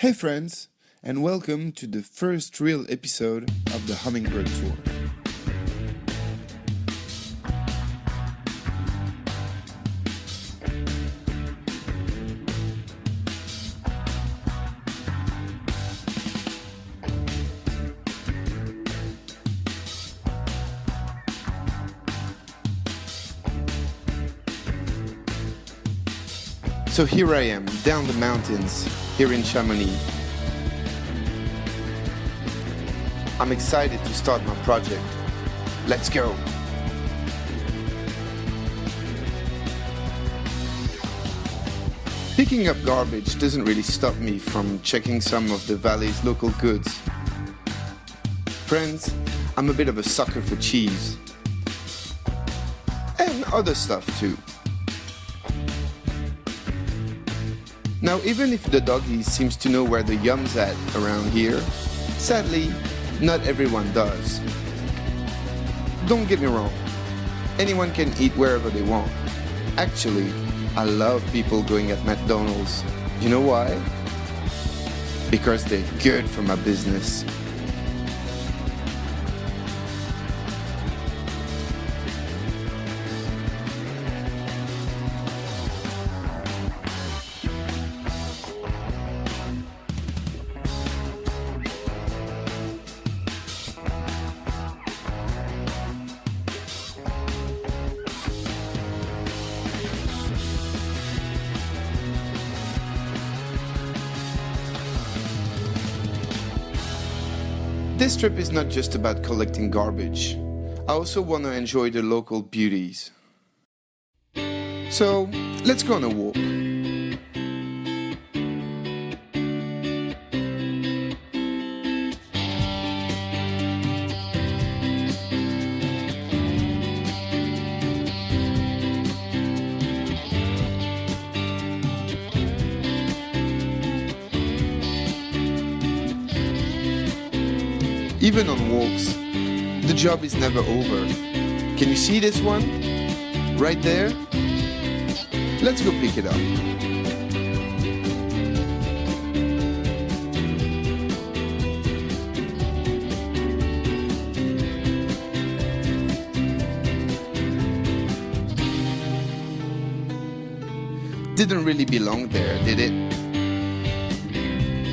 Hey friends, and welcome to the first real episode of the HummingBird Tour. So here I am, down the mountains, here in Chamonix. I'm excited to start my project. Let's go! Picking up garbage doesn't really stop me from checking some of the valley's local goods. Friends, I'm a bit of a sucker for cheese. And other stuff too. Now, even if the doggy seems to know where the yum's at around here, sadly, not everyone does. Don't get me wrong, anyone can eat wherever they want. Actually, I love people going at McDonald's. You know why? Because they're good for my business. This trip is not just about collecting garbage. I also want to enjoy the local beauties. So, let's go on a walk. Even on walks, the job is never over. Can you see this one? Right there? Let's go pick it up. Didn't really belong there, did it?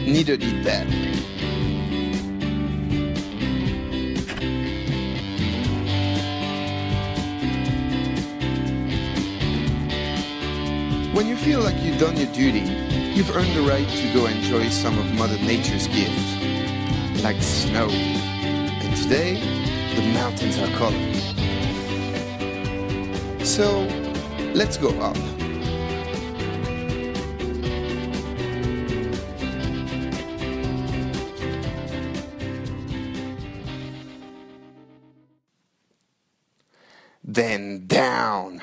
Neither did that. When you feel like you've done your duty, you've earned the right to go enjoy some of Mother Nature's gift, like snow. And today, the mountains are calling. So, let's go up. Then down.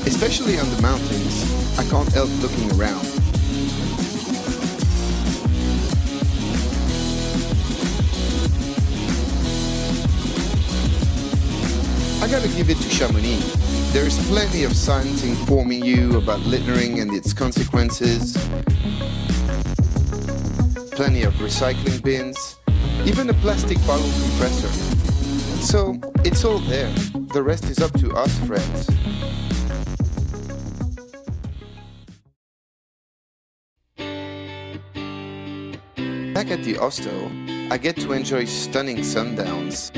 Especially on the mountains, I can't help looking around. I gotta give it to Chamonix. There's plenty of signs informing you about littering and its consequences. Plenty of recycling bins, even a plastic bottle compressor. So, it's all there. The rest is up to us, friends. Back at the hostel, I get to enjoy stunning sundowns,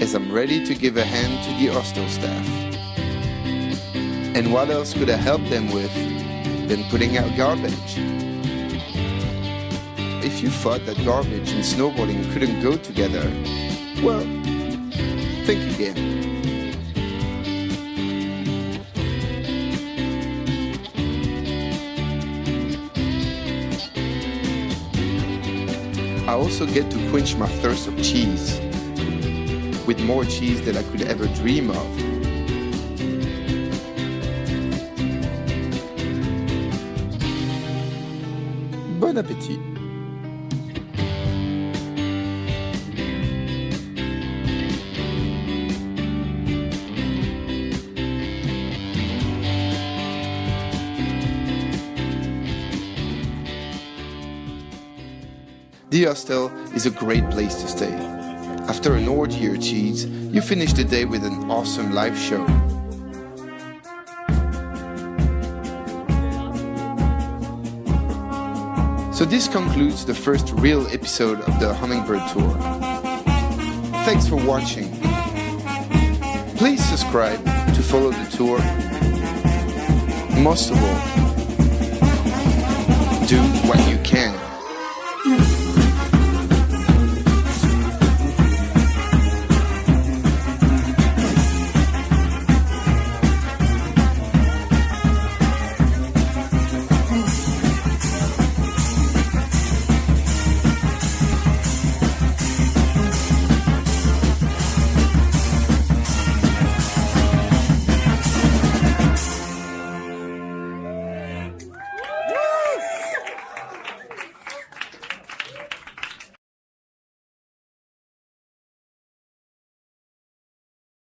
as I'm ready to give a hand to the hostel staff. And what else could I help them with than putting out garbage? If you thought that garbage and snowboarding couldn't go together, well, think again. I also get to quench my thirst of cheese, with more cheese than I could ever dream of. Bon appétit! The hostel is a great place to stay. After an orgy or cheese, you finish the day with an awesome live show. So this concludes the first real episode of the HummingBird Tour. Thanks for watching. Please subscribe to follow the tour. Most of all, do what you can.